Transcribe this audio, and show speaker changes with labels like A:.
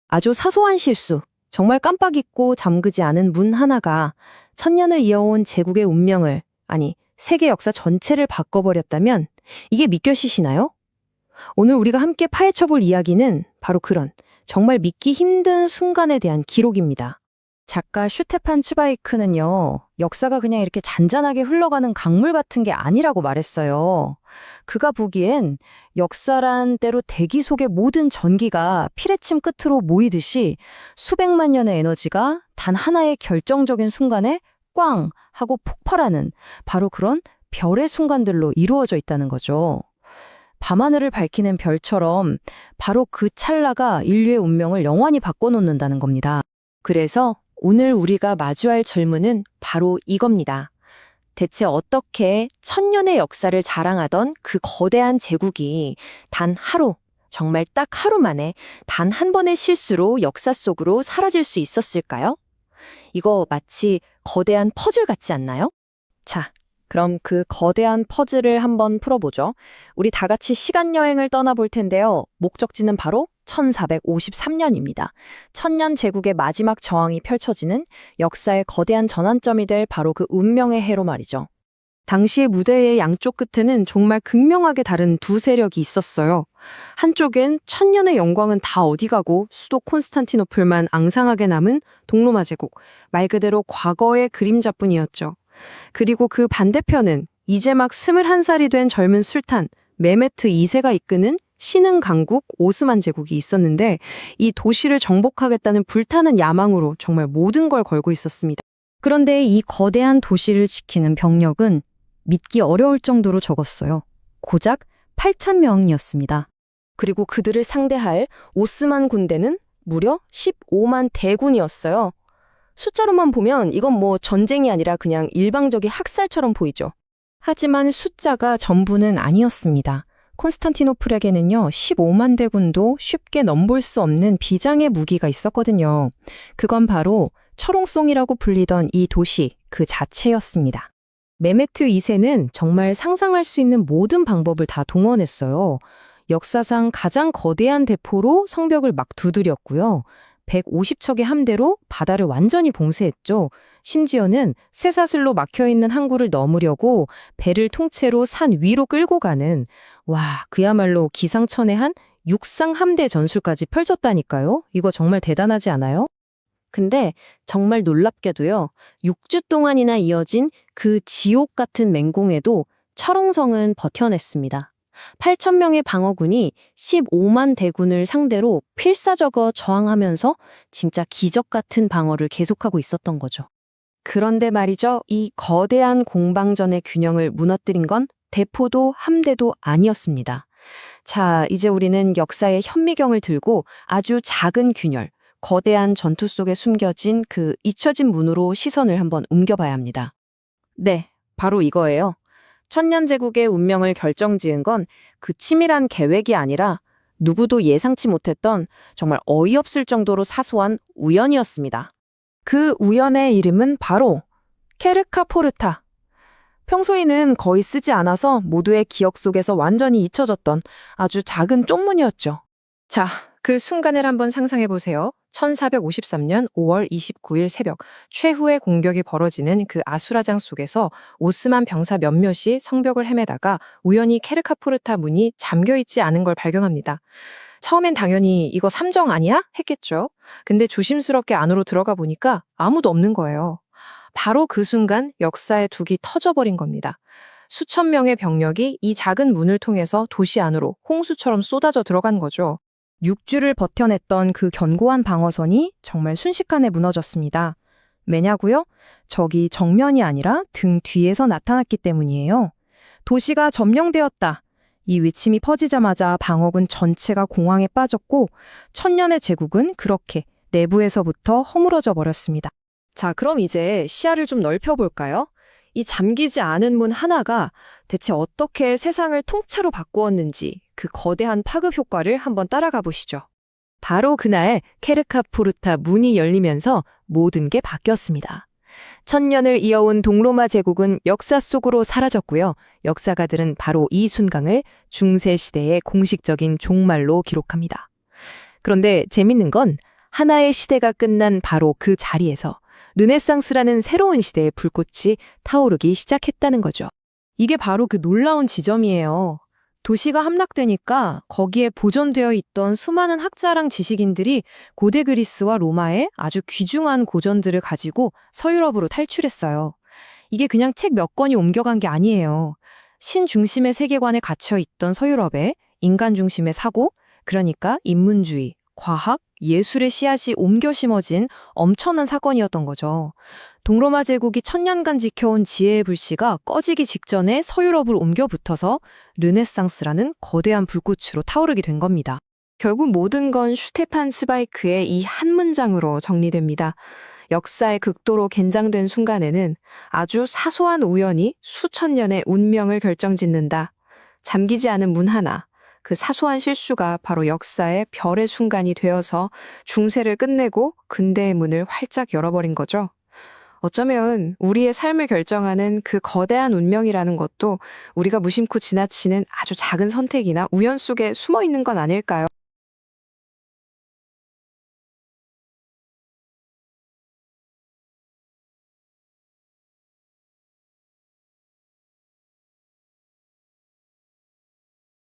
A: 아주 사소한 실수, 정말 깜빡 잊고 잠그지 않은 문 하나가 천년을 이어온 제국의 운명을, 아니, 세계 역사 전체를 바꿔버렸다면 이게 믿겨지시나요? 오늘 우리가 함께 파헤쳐볼 이야기는 바로 그런 정말 믿기 힘든 순간에 대한 기록입니다. 작가 슈테판 츠바이크는요, 역사가 그냥 이렇게 잔잔하게 흘러가는 강물 같은 게 아니라고 말했어요. 그가 보기엔 역사란 때로 대기 속의 모든 전기가 피레침 끝으로 모이듯이 수백만 년의 에너지가 단 하나의 결정적인 순간에 꽝 하고 폭발하는 바로 그런 별의 순간들로 이루어져 있다는 거죠. 밤하늘을 밝히는 별처럼 바로 그 찰나가 인류의 운명을 영원히 바꿔놓는다는 겁니다. 그래서 오늘 우리가 마주할 질문은 바로 이겁니다. 대체 어떻게 천년의 역사를 자랑하던 그 거대한 제국이 단 하루, 정말 딱 하루 만에 단 한 번의 실수로 역사 속으로 사라질 수 있었을까요? 이거 마치 거대한 퍼즐 같지 않나요? 자, 그럼 그 거대한 퍼즐을 한번 풀어보죠. 우리 다 같이 시간 여행을 떠나볼 텐데요. 목적지는 바로 1453년입니다. 천년 제국의 마지막 저항이 펼쳐지는 역사의 거대한 전환점이 될 바로 그 운명의 해로 말이죠. 당시의 무대의 양쪽 끝에는 정말 극명하게 다른 두 세력이 있었어요. 한쪽엔 천년의 영광은 다 어디 가고 수도 콘스탄티노플만 앙상하게 남은 동로마 제국, 말 그대로 과거의 그림자뿐이었죠. 그리고 그 반대편은 이제 막 21살이 된 젊은 술탄, 메메트 2세가 이끄는 신흥 강국 오스만 제국이 있었는데 이 도시를 정복하겠다는 불타는 야망으로 정말 모든 걸 걸고 있었습니다. 그런데 이 거대한 도시를 지키는 병력은 믿기 어려울 정도로 적었어요. 고작 8,000명이었습니다. 그리고 그들을 상대할 오스만 군대는 무려 15만 대군이었어요. 숫자로만 보면 이건 뭐 전쟁이 아니라 그냥 일방적인 학살처럼 보이죠. 하지만 숫자가 전부는 아니었습니다. 콘스탄티노플에게는요, 15만 대군도 쉽게 넘볼 수 없는 비장의 무기가 있었거든요. 그건 바로 철옹송이라고 불리던 이 도시 그 자체였습니다. 메메트 2세는 정말 상상할 수 있는 모든 방법을 다 동원했어요. 역사상 가장 거대한 대포로 성벽을 막 두드렸고요. 150척의 함대로 바다를 완전히 봉쇄했죠. 심지어는 쇠사슬로 막혀있는 항구를 넘으려고 배를 통째로 산 위로 끌고 가는, 와, 그야말로 기상천외한 육상 함대 전술까지 펼쳤다니까요. 이거 정말 대단하지 않아요? 근데 정말 놀랍게도요, 6주 동안이나 이어진 그 지옥 같은 맹공에도 철옹성은 버텨냈습니다. 8,000명의 방어군이 15만 대군을 상대로 필사적어 저항하면서 진짜 기적 같은 방어를 계속하고 있었던 거죠. 그런데 말이죠, 이 거대한 공방전의 균형을 무너뜨린 건 대포도 함대도 아니었습니다. 자, 이제 우리는 역사의 현미경을 들고 아주 작은 균열, 거대한 전투 속에 숨겨진 그 잊혀진 문으로 시선을 한번 옮겨봐야 합니다. 네, 바로 이거예요. 천년제국의 운명을 결정지은 건 그 치밀한 계획이 아니라 누구도 예상치 못했던 정말 어이없을 정도로 사소한 우연이었습니다. 그 우연의 이름은 바로 케르카 포르타. 평소에는 거의 쓰지 않아서 모두의 기억 속에서 완전히 잊혀졌던 아주 작은 쪽문이었죠. 자, 그 순간을 한번 상상해 보세요. 1453년 5월 29일 새벽 최후의 공격이 벌어지는 그 아수라장 속에서 오스만 병사 몇몇이 성벽을 헤매다가 우연히 케르카포르타 문이 잠겨있지 않은 걸 발견합니다. 처음엔 당연히 이거 함정 아니야? 했겠죠. 근데 조심스럽게 안으로 들어가 보니까 아무도 없는 거예요. 바로 그 순간 역사의 둑이 터져버린 겁니다. 수천 명의 병력이 이 작은 문을 통해서 도시 안으로 홍수처럼 쏟아져 들어간 거죠. 6주를 버텨냈던 그 견고한 방어선이 정말 순식간에 무너졌습니다. 왜냐고요? 적이 정면이 아니라 등 뒤에서 나타났기 때문이에요. 도시가 점령되었다. 이 외침이 퍼지자마자 방어군 전체가 공황에 빠졌고 천년의 제국은 그렇게 내부에서부터 허물어져 버렸습니다. 자, 그럼 이제 시야를 좀 넓혀볼까요? 이 잠기지 않은 문 하나가 대체 어떻게 세상을 통째로 바꾸었는지 그 거대한 파급 효과를 한번 따라가 보시죠. 바로 그날 케르카포르타 문이 열리면서 모든 게 바뀌었습니다. 천년을 이어온 동로마 제국은 역사 속으로 사라졌고요. 역사가들은 바로 이 순간을 중세 시대의 공식적인 종말로 기록합니다. 그런데 재밌는 건
B: 하나의 시대가 끝난 바로 그 자리에서 르네상스라는 새로운 시대의 불꽃이 타오르기 시작했다는 거죠.
A: 이게 바로 그 놀라운 지점이에요. 도시가 함락되니까 거기에 보존되어 있던 수많은 학자랑 지식인들이 고대 그리스와 로마의 아주 귀중한 고전들을 가지고 서유럽으로 탈출했어요. 이게 그냥 책 몇 권이 옮겨간 게 아니에요. 신 중심의 세계관에 갇혀 있던 서유럽에 인간 중심의 사고, 그러니까 인문주의, 과학, 예술의 씨앗이 옮겨 심어진 엄청난 사건이었던 거죠. 동로마 제국이 천년간 지켜온 지혜의 불씨가 꺼지기 직전에 서유럽으로 옮겨 붙어서 르네상스라는 거대한 불꽃으로 타오르게 된 겁니다.
B: 결국 모든 건 슈테판 스바이크의 이 한 문장으로 정리됩니다. 역사의 극도로 긴장된 순간에는 아주 사소한 우연이 수천 년의 운명을 결정짓는다. 잠기지 않은 문 하나, 그 사소한 실수가 바로 역사의 별의 순간이 되어서 중세를 끝내고 근대의 문을 활짝 열어버린 거죠. 어쩌면 우리의 삶을 결정하는 그 거대한 운명이라는 것도 우리가 무심코 지나치는 아주 작은 선택이나 우연 속에 숨어 있는 건 아닐까요?